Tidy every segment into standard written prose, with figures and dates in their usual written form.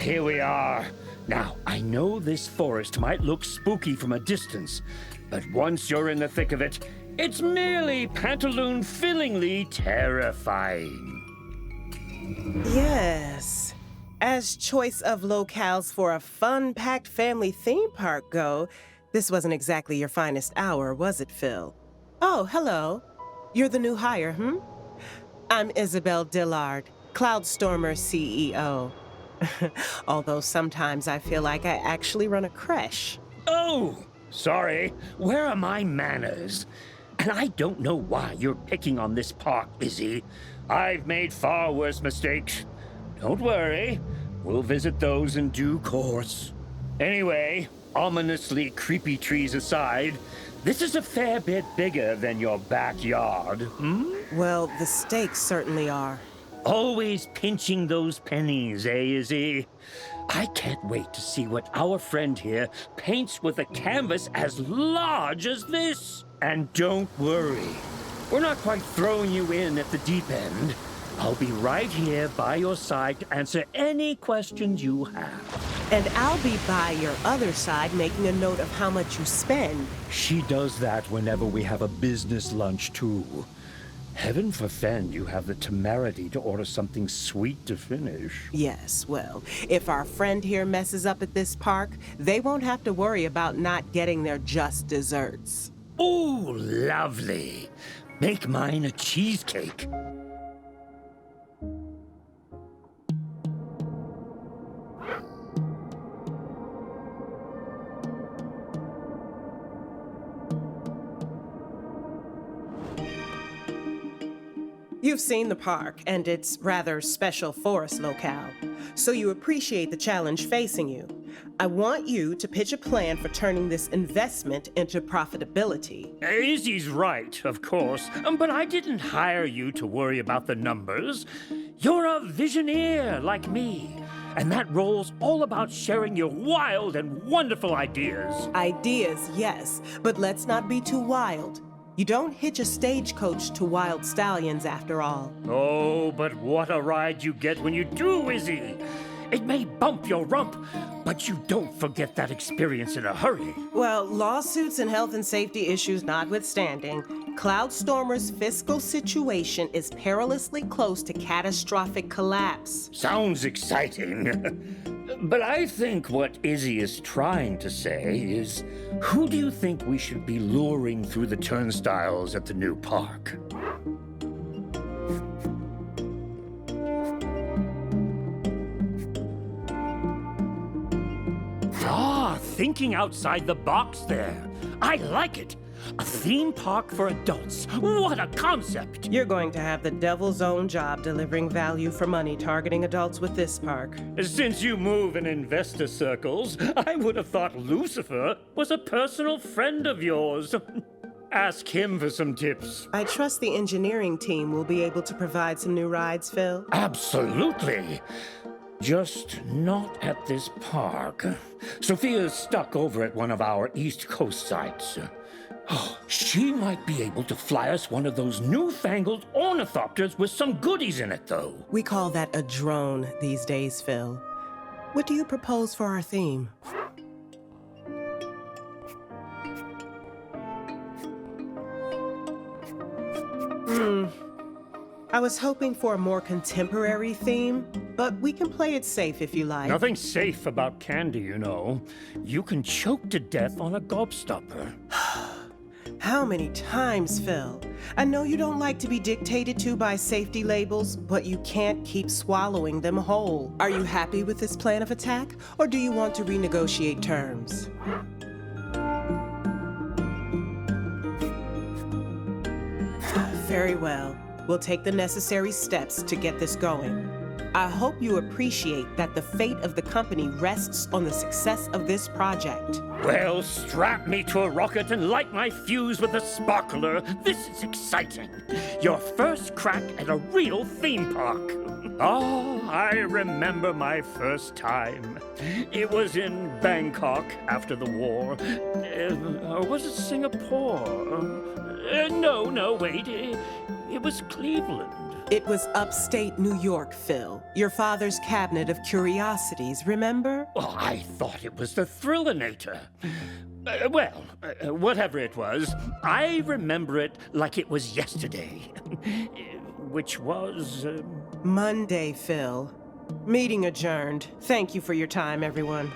here we are. Now, I know this forest might look spooky from a distance, but once you're in the thick of it, it's merely pantaloon-fillingly terrifying. Yes. As choice of locales for a fun-packed family theme park go, this wasn't exactly your finest hour, was it, Phil? Oh, hello. You're the new hire, I'm Isabel Dillard, Cloudstormer CEO. Although sometimes I feel like I actually run a creche. Oh, sorry. Where are my manners? And I don't know why you're picking on this park, Izzy. I've made far worse mistakes. Don't worry. We'll visit those in due course. Anyway, ominously creepy trees aside, this is a fair bit bigger than your backyard, Well, the stakes certainly are. Always pinching those pennies, eh, Izzy? I can't wait to see what our friend here paints with a canvas as large as this. And don't worry, we're not quite throwing you in at the deep end. I'll be right here by your side to answer any questions you have. And I'll be by your other side making a note of how much you spend. She does that whenever we have a business lunch, too. Heaven forfend you have the temerity to order something sweet to finish. Yes, well, if our friend here messes up at this park, they won't have to worry about not getting their just desserts. Oh, lovely. Make mine a cheesecake. You've seen the park and its rather special forest locale, so you appreciate the challenge facing you. I want you to pitch a plan for turning this investment into profitability. Izzy's right, of course, but I didn't hire you to worry about the numbers. You're a visioneer like me, and that role's all about sharing your wild and wonderful ideas. Ideas, yes, but let's not be too wild. You don't hitch a stagecoach to wild stallions, after all. Oh, but what a ride you get when you do, Izzy! It may bump your rump, but you don't forget that experience in a hurry. Well, lawsuits and health and safety issues notwithstanding, Cloudstormer's fiscal situation is perilously close to catastrophic collapse. Sounds exciting. But I think what Izzy is trying to say is, who do you think we should be luring through the turnstiles at the new park? Ah, thinking outside the box there. I like it. A theme park for adults. What a concept! You're going to have the devil's own job delivering value for money targeting adults with this park. Since you move in investor circles, I would have thought Lucifer was a personal friend of yours. Ask him for some tips. I trust the engineering team will be able to provide some new rides, Phil. Absolutely. Just not at this park. Sophia's stuck over at one of our East Coast sites. Oh, she might be able to fly us one of those newfangled ornithopters with some goodies in it, though. We call that a drone these days, Phil. What do you propose for our theme? I was hoping for a more contemporary theme, but we can play it safe if you like. Nothing safe about candy, you know. You can choke to death on a gobstopper. How many times, Phil? I know you don't like to be dictated to by safety labels, but you can't keep swallowing them whole. Are you happy with this plan of attack, or do you want to renegotiate terms? Very well. We'll take the necessary steps to get this going. I hope you appreciate that the fate of the company rests on the success of this project. Well, strap me to a rocket and light my fuse with a sparkler. This is exciting. Your first crack at a real theme park. Oh, I remember my first time. It was in Bangkok after the war. Or was it Singapore? No, wait. It was Cleveland. It was upstate New York, Phil. Your father's cabinet of curiosities, remember? Oh, I thought it was the Thrillinator. Whatever it was, I remember it like it was yesterday. Which was... Monday, Phil. Meeting adjourned. Thank you for your time, everyone.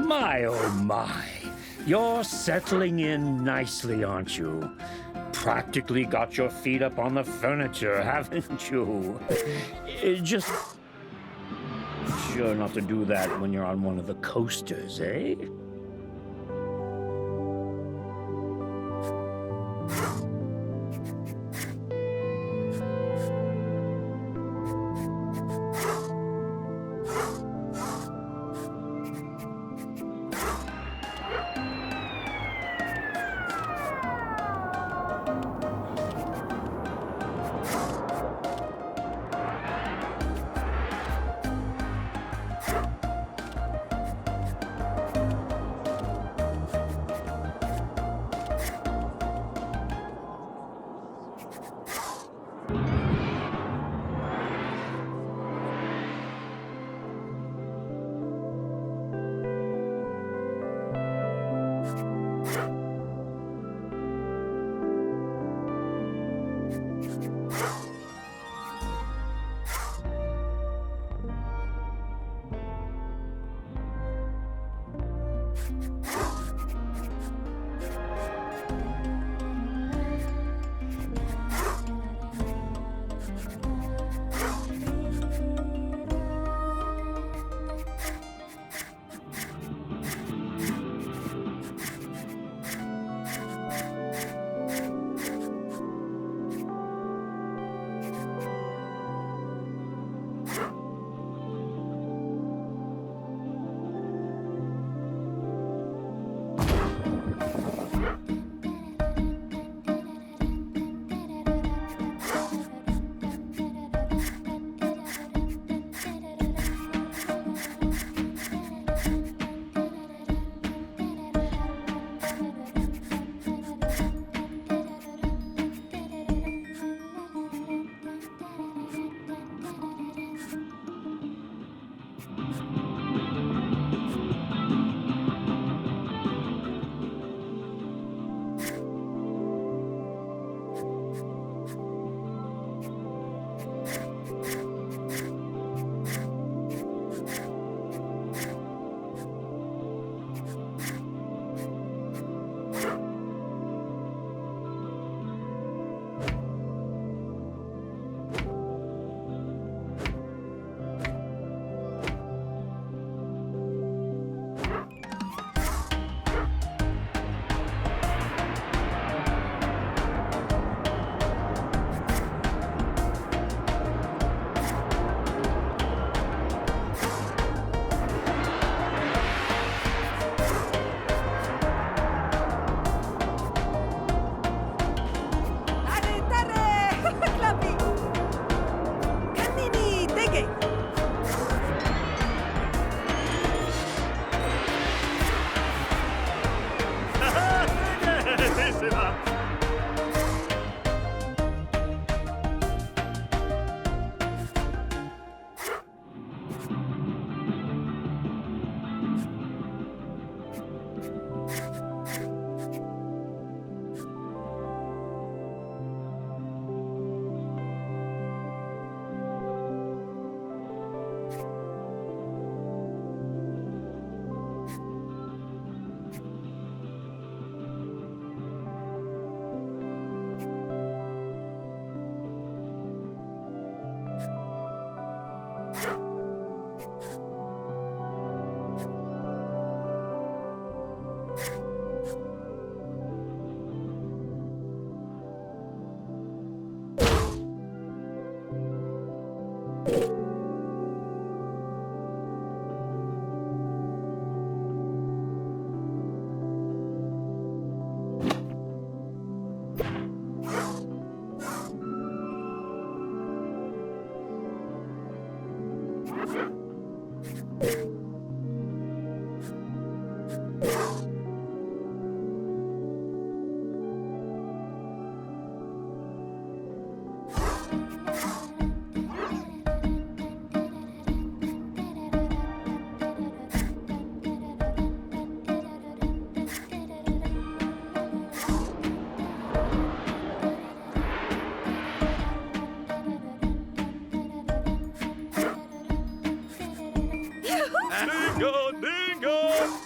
My, oh my. You're settling in nicely, aren't you? Practically got your feet up on the furniture, haven't you? Just sure not to do that when you're on one of the coasters, eh? Dingo, dingo!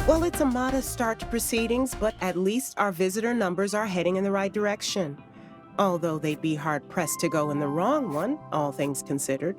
Well, it's a modest start to proceedings, but at least our visitor numbers are heading in the right direction. Although they'd be hard-pressed to go in the wrong one, all things considered.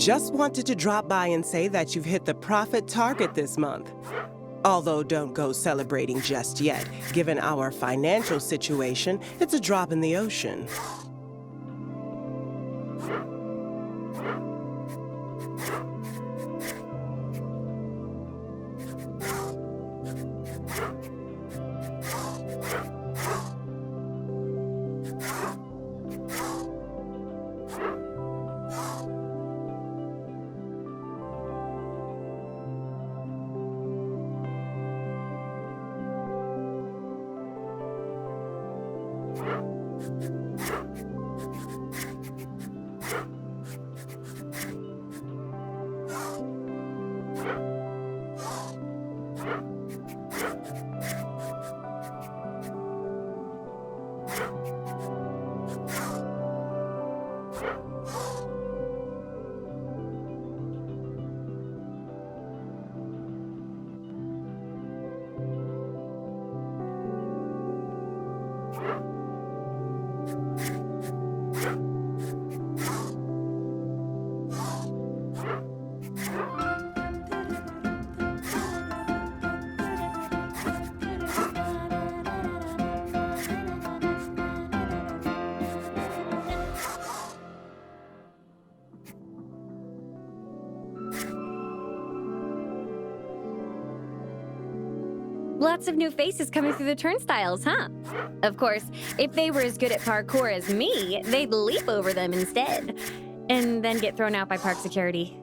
Just wanted to drop by and say that you've hit the profit target this month. Although don't go celebrating just yet. Given our financial situation, it's a drop in the ocean. Lots of new faces coming through the turnstiles, huh? Of course, if they were as good at parkour as me, they'd leap over them instead. And then get thrown out by park security.